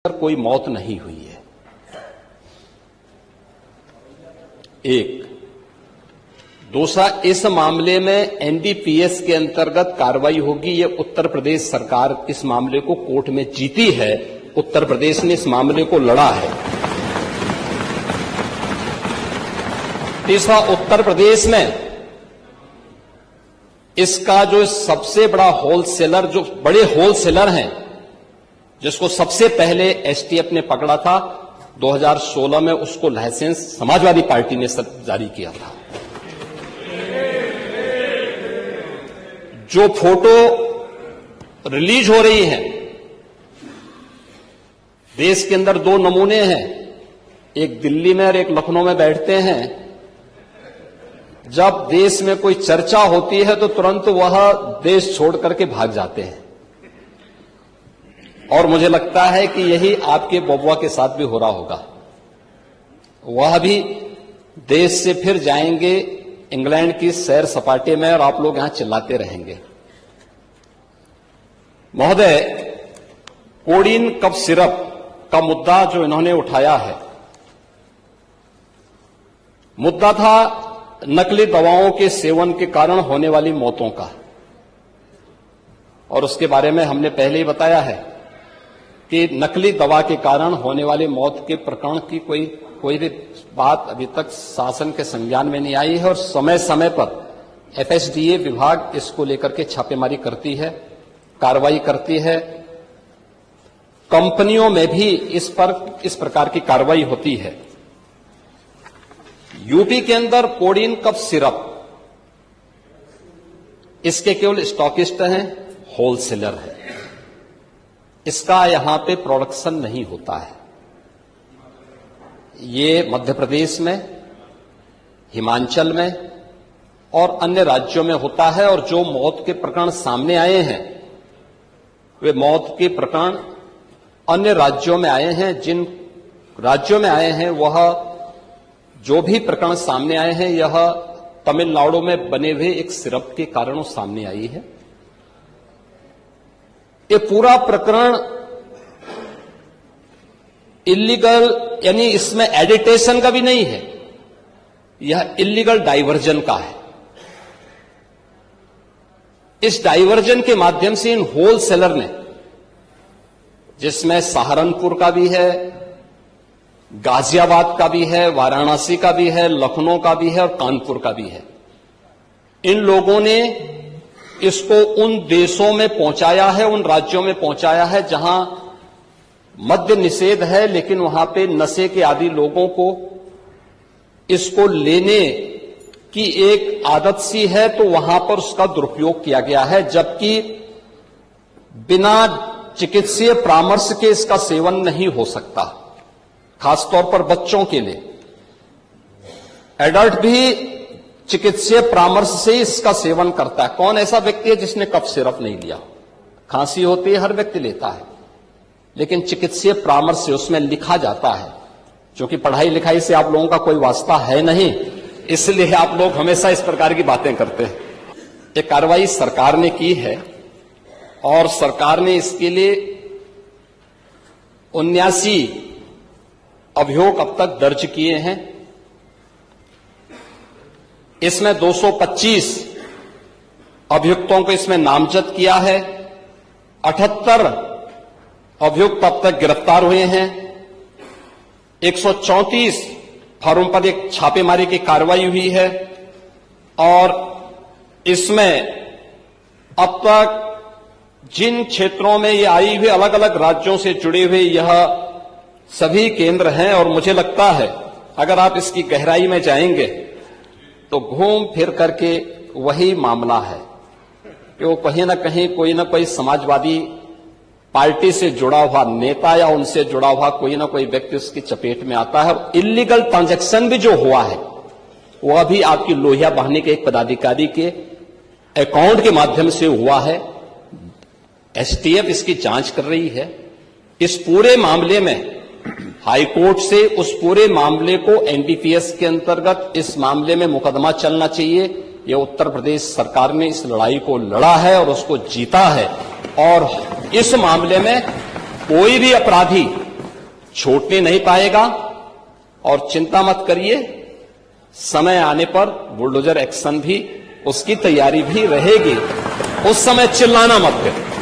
कोई मौत नहीं हुई है। एक दूसरा, इस मामले में एनडीपीएस के अंतर्गत कार्रवाई होगी। ये उत्तर प्रदेश सरकार इस मामले को कोर्ट में जीती है, उत्तर प्रदेश ने इस मामले को लड़ा है। तीसरा, उत्तर प्रदेश में इसका जो सबसे बड़ा होलसेलर, जो बड़े होलसेलर हैं, जिसको सबसे पहले एसटीएफ ने पकड़ा था 2016 में, उसको लाइसेंस समाजवादी पार्टी ने जारी किया था। जो फोटो रिलीज हो रही हैं, देश के अंदर दो नमूने हैं, एक दिल्ली में और एक लखनऊ में बैठते हैं। जब देश में कोई चर्चा होती है तो तुरंत वह देश छोड़ करके भाग जाते हैं, और मुझे लगता है कि यही आपके बबुआ के साथ भी हो रहा होगा। वह भी देश से फिर जाएंगे इंग्लैंड की सैर सपाटे में, और आप लोग यहां चिल्लाते रहेंगे। महोदय, कोडीन कफ सिरप का मुद्दा जो इन्होंने उठाया है, मुद्दा था नकली दवाओं के सेवन के कारण होने वाली मौतों का, और उसके बारे में हमने पहले ही बताया है कि नकली दवा के कारण होने वाली मौत के प्रकरण की कोई भी बात अभी तक शासन के संज्ञान में नहीं आई है, और समय समय पर एफएसडीए विभाग इसको लेकर के छापेमारी करती है, कार्रवाई करती है। कंपनियों में भी इस प्रकार की कार्रवाई होती है। यूपी के अंदर कोडीन कफ सिरप, इसके केवल स्टॉकिस्ट हैं, होलसेलर है, इसका यहां पे प्रोडक्शन नहीं होता है। ये मध्य प्रदेश में, हिमाचल में और अन्य राज्यों में होता है। और जो मौत के प्रकरण सामने आए हैं, वे मौत के प्रकरण अन्य राज्यों में आए हैं। जिन राज्यों में आए हैं, वह जो भी प्रकरण सामने आए हैं, यह तमिलनाडु में बने हुए एक सिरप के कारण सामने आई है। ये पूरा प्रकरण इलीगल, यानी इसमें एडिटेशन का भी नहीं है, यह इलीगल डाइवर्जन का है। इस डाइवर्जन के माध्यम से इन होलसेलर ने, जिसमें सहारनपुर का भी है, गाजियाबाद का भी है, वाराणसी का भी है, लखनऊ का भी है और कानपुर का भी है, इन लोगों ने इसको उन देशों में पहुंचाया है, उन राज्यों में पहुंचाया है जहां मद्य निषेध है, लेकिन वहां पे नशे के आदी लोगों को इसको लेने की एक आदत सी है, तो वहां पर उसका दुरुपयोग किया गया है। जबकि बिना चिकित्सीय परामर्श के इसका सेवन नहीं हो सकता, खासतौर पर बच्चों के लिए। एडल्ट भी चिकित्सीय परामर्श से इसका सेवन करता है। कौन ऐसा व्यक्ति है जिसने कफ सिरप नहीं लिया? खांसी होती है, हर व्यक्ति लेता है, लेकिन चिकित्सीय परामर्श से उसमें लिखा जाता है। क्योंकि पढ़ाई लिखाई से आप लोगों का कोई वास्ता है नहीं, इसलिए आप लोग हमेशा इस प्रकार की बातें करते हैं। ये कार्रवाई सरकार ने की है, और सरकार ने इसके लिए 79 अभियोग अब तक दर्ज किए हैं। इसमें 225 अभियुक्तों को इसमें नामजद किया है। 78 अभियुक्त अब तक गिरफ्तार हुए हैं। 134 फर्म पर एक छापेमारी की कार्रवाई हुई है, और इसमें अब तक जिन क्षेत्रों में ये आई हुई, अलग अलग राज्यों से जुड़े हुए यह सभी केंद्र हैं। और मुझे लगता है अगर आप इसकी गहराई में जाएंगे तो घूम फिर करके वही मामला है कि वो कहीं ना कहीं कोई ना कोई समाजवादी पार्टी से जुड़ा हुआ नेता या उनसे जुड़ा हुआ कोई ना कोई व्यक्ति उसकी चपेट में आता है। और इलीगल ट्रांजैक्शन भी जो हुआ है, वह भी आपकी लोहिया बहाने के एक पदाधिकारी के अकाउंट के माध्यम से हुआ है। एसटीएफ इसकी जांच कर रही है। इस पूरे मामले में हाईकोर्ट से उस पूरे मामले को एनडीपीएस के अंतर्गत इस मामले में मुकदमा चलना चाहिए। यह उत्तर प्रदेश सरकार ने इस लड़ाई को लड़ा है और उसको जीता है, और इस मामले में कोई भी अपराधी छूटने नहीं पाएगा। और चिंता मत करिए, समय आने पर बुलडोजर एक्शन भी, उसकी तैयारी भी रहेगी। उस समय चिल्लाना मत करिए।